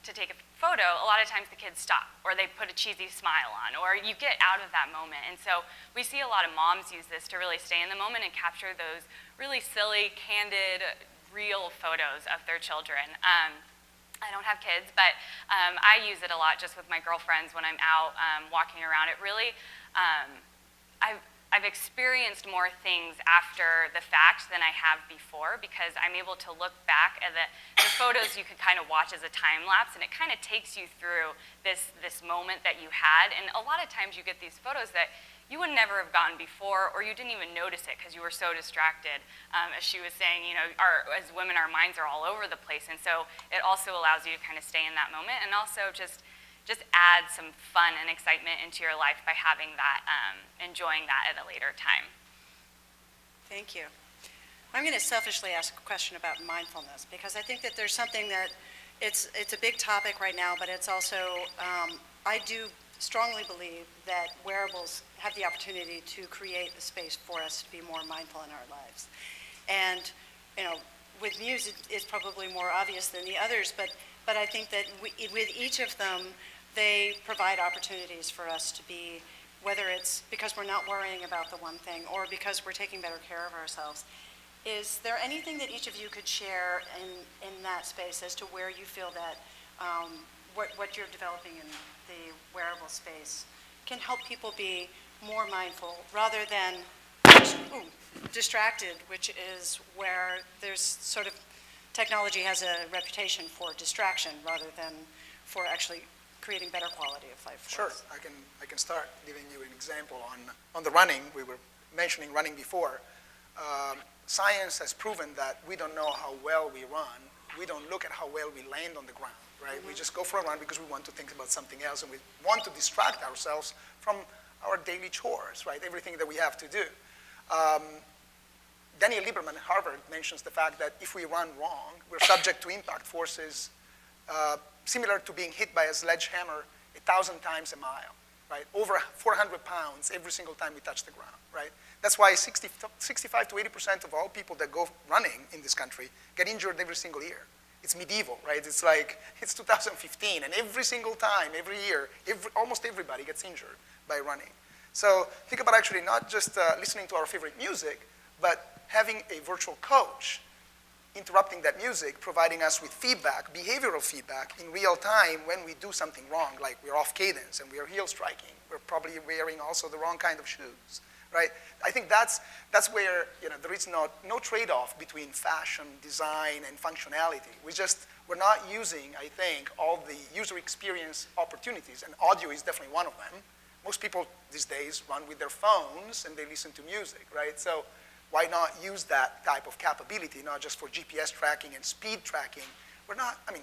to take a photo, a lot of times the kids stop, or they put a cheesy smile on, or you get out of that moment. And so we see a lot of moms use this to really stay in the moment and capture those really silly, candid, real photos of their children. I don't have kids, but I use it a lot just with my girlfriends when I'm out walking around. It really, I've experienced more things after the fact than I have before, because I'm able to look back at the photos you could kind of watch as a time lapse, and it kind of takes you through this moment that you had. And a lot of times you get these photos that you would never have gotten before, or you didn't even notice it because you were so distracted. As she was saying, you know, as women, our minds are all over the place, and so it also allows you to kind of stay in that moment, and also just add some fun and excitement into your life by having that, enjoying that at a later time. Thank you. I'm going to selfishly ask a question about mindfulness, because I think that there's something that it's a big topic right now, but it's also, I do strongly believe that wearables have the opportunity to create a space for us to be more mindful in our lives. And, you know, with music, it's probably more obvious than the others, but I think that with each of them, they provide opportunities for us to be, whether it's because we're not worrying about the one thing or because we're taking better care of ourselves. Is there anything that each of you could share in that space as to where you feel that what you're developing in the wearable space can help people be more mindful rather than distracted, which is where there's sort of, technology has a reputation for distraction rather than for actually creating better quality of life for Sure, us. I can start giving you an example on the running. We were mentioning running before. Science has proven that we don't know how well we run. We don't look at how well we land on the ground, right? Mm-hmm. We just go for a run because we want to think about something else, and we want to distract ourselves from our daily chores, right? Everything that we have to do. Daniel Lieberman at Harvard mentions the fact that if we run wrong, we're subject to impact forces similar to being hit by a sledgehammer 1,000 times a mile, right? Over 400 pounds every single time we touch the ground, right? That's why 65 to 80% of all people that go running in this country get injured every single year. It's medieval, right? It's like, it's 2015, and every single time, every year, almost everybody gets injured by running. So think about actually not just listening to our favorite music, but having a virtual coach interrupting that music, providing us with feedback, behavioral feedback in real time when we do something wrong, like we're off cadence and we're heel striking. We're probably wearing also the wrong kind of shoes, right? I think that's where, you know, there is no trade-off between fashion, design, and functionality. We're not using, I think, all the user experience opportunities, and audio is definitely one of them. Most people these days run with their phones and they listen to music, right? So why not use that type of capability, not just for GPS tracking and speed tracking?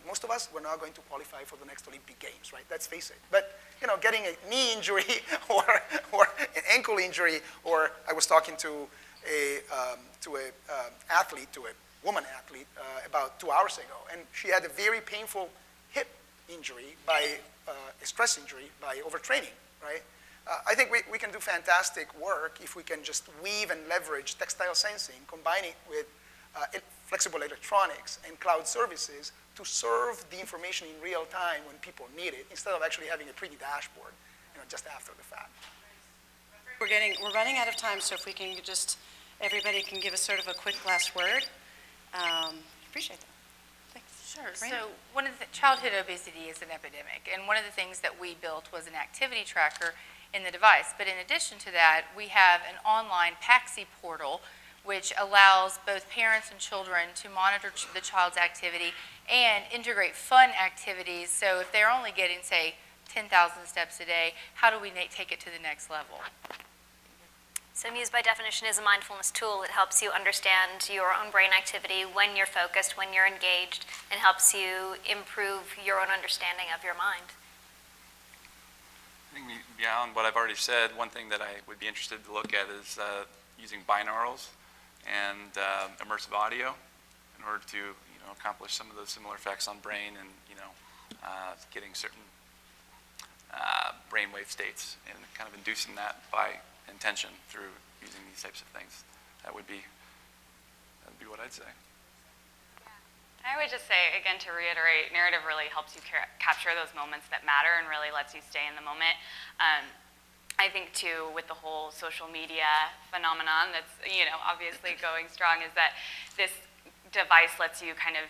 Most of us, we're not going to qualify for the next Olympic Games, right? Let's face it. But, you know, getting a knee injury or an ankle injury, or I was talking to a woman athlete about 2 hours ago, and she had a very painful hip injury a stress injury by overtraining, right? I think we can do fantastic work if we can just weave and leverage textile sensing, combine it with flexible electronics and cloud services to serve the information in real time when people need it, instead of actually having a pretty dashboard, you know, just after the fact. We're running out of time, so if we can just, everybody can give us sort of a quick last word. Appreciate that. Thanks. Sure. Brandon. So one of the childhood obesity is an epidemic, and one of the things that we built was an activity tracker in the device. But in addition to that, we have an online Paxi portal, which allows both parents and children to monitor the child's activity and integrate fun activities. So if they're only getting, say, 10,000 steps a day, how do we take it to the next level? So Muse, by definition, is a mindfulness tool. It helps you understand your own brain activity when you're focused, when you're engaged, and helps you improve your own understanding of your mind. I think beyond what I've already said, one thing that I would be interested to look at is using binaurals and immersive audio in order to accomplish some of those similar effects on brain and getting certain brainwave states and kind of inducing that by intention through using these types of things. That would be what I'd say. I would just say, again, to reiterate, narrative really helps you capture those moments that matter and really lets you stay in the moment. I think, too, with the whole social media phenomenon that's, obviously going strong, is that this device lets you kind of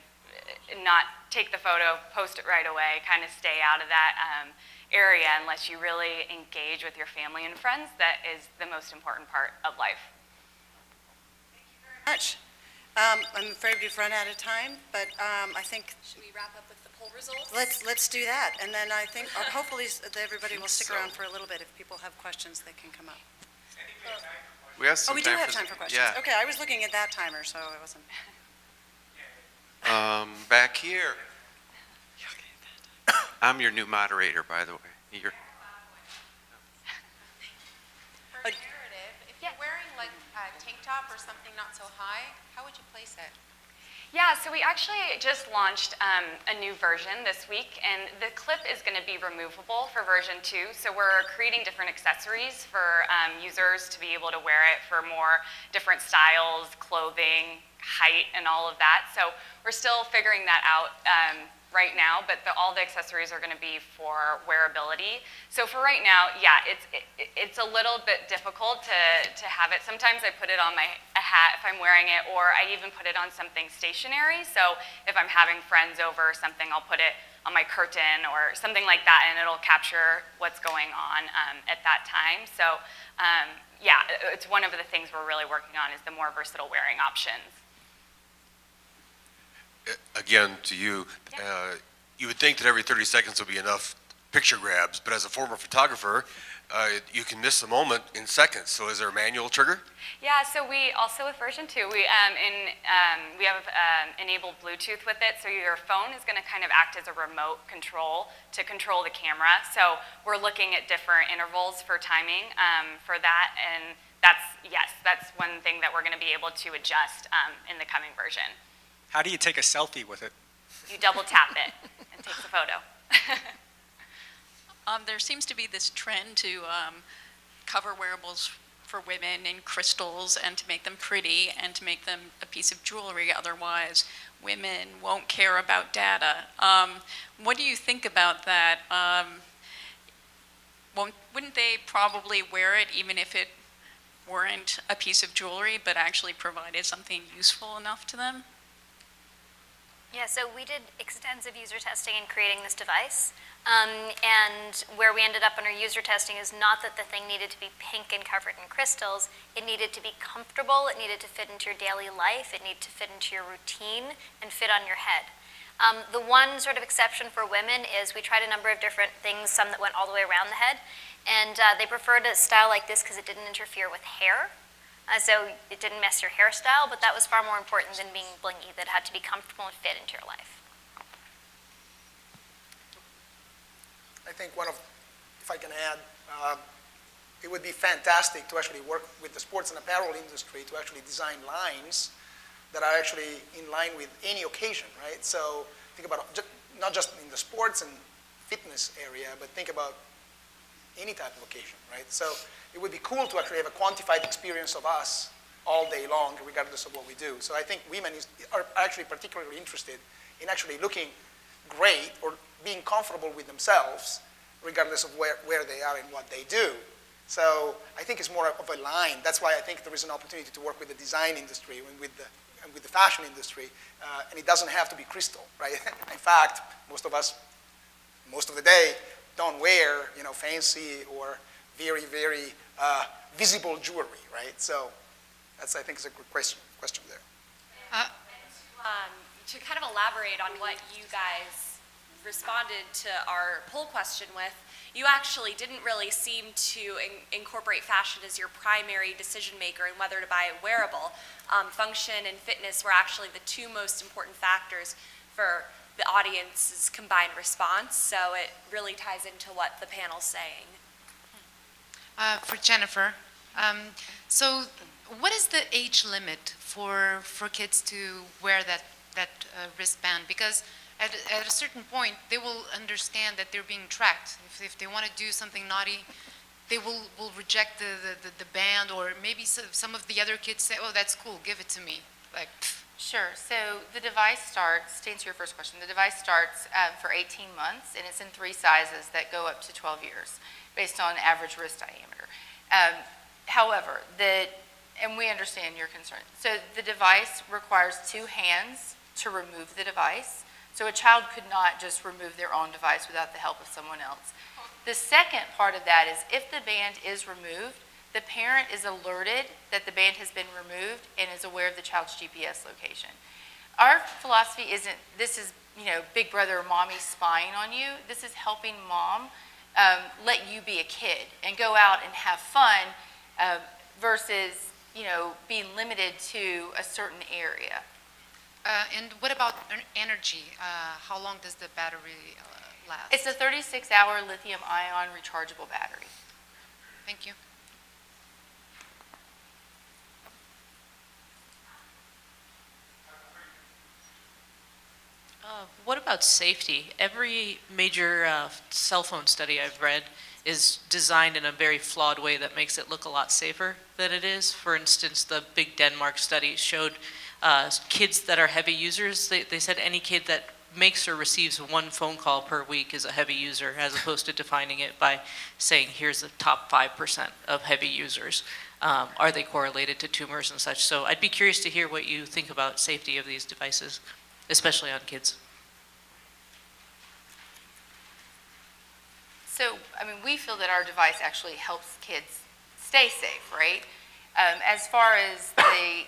not take the photo, post it right away, kind of stay out of that area unless you really engage with your family and friends. That is the most important part of life. Much. I'm afraid we've run out of time, but I think Should we wrap up with the poll results? let's do that. And then I think hopefully everybody will stick around for a little bit. If people have questions, they can come up. We have Oh, some we do time have for time for questions. Yeah. Okay, I was looking at that timer, so I wasn't. Back here. I'm your new moderator, by the way. For narrative, if you're wearing like a tank top or something not so high, how would you place it? Yeah, so we actually just launched a new version this week, and the clip is going to be removable for version 2. So we're creating different accessories for users to be able to wear it for more different styles, clothing, height, and all of that. So we're still figuring that out right now, but all the accessories are going to be for wearability. So for right now, yeah, it's a little bit difficult to have it. Sometimes I put it on a hat if I'm wearing it, or I even put it on something stationary. So if I'm having friends over or something, I'll put it on my curtain or something like that, and it'll capture what's going on at that time. So yeah, it's one of the things we're really working on is the more versatile wearing options. Again, to you, you would think that every 30 seconds will be enough picture grabs, but as a former photographer, you can miss a moment in seconds. So is there a manual trigger? Yeah, so we also with version 2, we have enabled Bluetooth with it, so your phone is going to kind of act as a remote control to control the camera. So we're looking at different intervals for timing for that, and that's one thing that we're going to be able to adjust in the coming version. How do you take a selfie with it? You double tap it and takes a photo. There seems to be this trend to cover wearables for women in crystals and to make them pretty and to make them a piece of jewelry. Otherwise, women won't care about data. What do you think about that? Wouldn't they probably wear it even if it weren't a piece of jewelry but actually provided something useful enough to them? Yeah, so we did extensive user testing in creating this device. And where we ended up in our user testing is not that the thing needed to be pink and covered in crystals. It needed to be comfortable. It needed to fit into your daily life. It needed to fit into your routine and fit on your head. The one sort of exception for women is we tried a number of different things, some that went all the way around the head. And they preferred a style like this because it didn't interfere with hair. So it didn't mess your hairstyle, but that was far more important than being blingy. That had to be comfortable and fit into your life. I think if I can add, it would be fantastic to actually work with the sports and apparel industry to actually design lines that are actually in line with any occasion, right? So think about not just in the sports and fitness area, but think about any type of occasion, right? So it would be cool to actually have a quantified experience of us all day long, regardless of what we do. So I think women are actually particularly interested in actually looking great or being comfortable with themselves, regardless of where they are and what they do. So I think it's more of a line. That's why I think there is an opportunity to work with the design industry and with the fashion industry, and it doesn't have to be crystal, right? In fact, most of us, most of the day, don't wear, fancy or very, very visible jewelry, right? So that's, I think, is a good question there. To kind of elaborate on what you guys responded to our poll question with, you actually didn't really seem to incorporate fashion as your primary decision maker in whether to buy a wearable. Function and fitness were actually the two most important factors for the audience's combined response, so it really ties into what the panel's saying. For Jennifer, so what is the age limit for kids to wear that wristband? Because at a certain point, they will understand that they're being tracked. If they want to do something naughty, they will reject the band, or maybe some of the other kids say, oh, that's cool, give it to me. Like, Sure. So the device starts, to answer your first question, the device starts for 18 months, and it's in 3 sizes that go up to 12 years, based on average wrist diameter. However, and we understand your concern. So the device requires 2 hands to remove the device. So a child could not just remove their own device without the help of someone else. The second part of that is if the band is removed, the parent is alerted that the band has been removed and is aware of the child's GPS location. Our philosophy isn't, this is, big brother or mommy spying on you. This is helping mom let you be a kid and go out and have fun versus, being limited to a certain area. And what about energy? How long does the battery last? It's a 36-hour lithium-ion rechargeable battery. Thank you. What about safety? Every major cell phone study I've read is designed in a very flawed way that makes it look a lot safer than it is. For instance, the big Denmark study showed kids that are heavy users, they said any kid that makes or receives 1 phone call per week is a heavy user, as opposed to defining it by saying, here's the top 5% of heavy users. Are they correlated to tumors and such? So I'd be curious to hear what you think about safety of these devices, especially on kids. So, we feel that our device actually helps kids stay safe, right? As far as the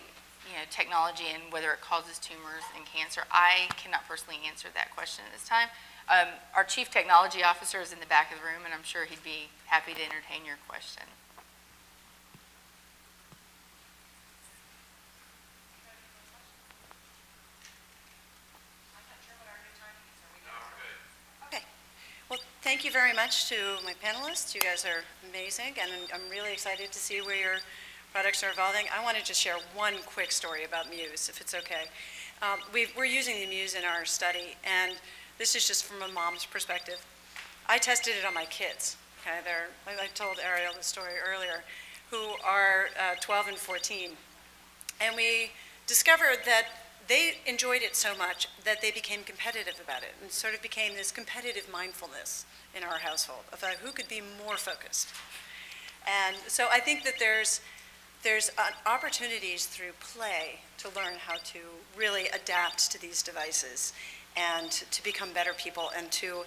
technology and whether it causes tumors and cancer, I cannot personally answer that question at this time. Our chief technology officer is in the back of the room, and I'm sure he'd be happy to entertain your question. Well, thank you very much to my panelists. You guys are amazing, and I'm really excited to see where your products are evolving. I want to just share one quick story about Muse, if it's okay. We're using the Muse in our study, and this is just from a mom's perspective. I tested it on my kids. Okay, I told Ariel the story earlier, who are 12 and 14, and we discovered that they enjoyed it so much that they became competitive about it and sort of became this competitive mindfulness in our household of who could be more focused. And so I think that there's opportunities through play to learn how to really adapt to these devices and to become better people and to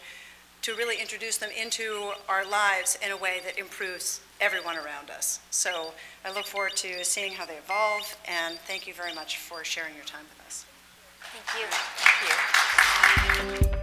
really introduce them into our lives in a way that improves everyone around us. So I look forward to seeing how they evolve, and thank you very much for sharing your time with us. Thank you. Thank you.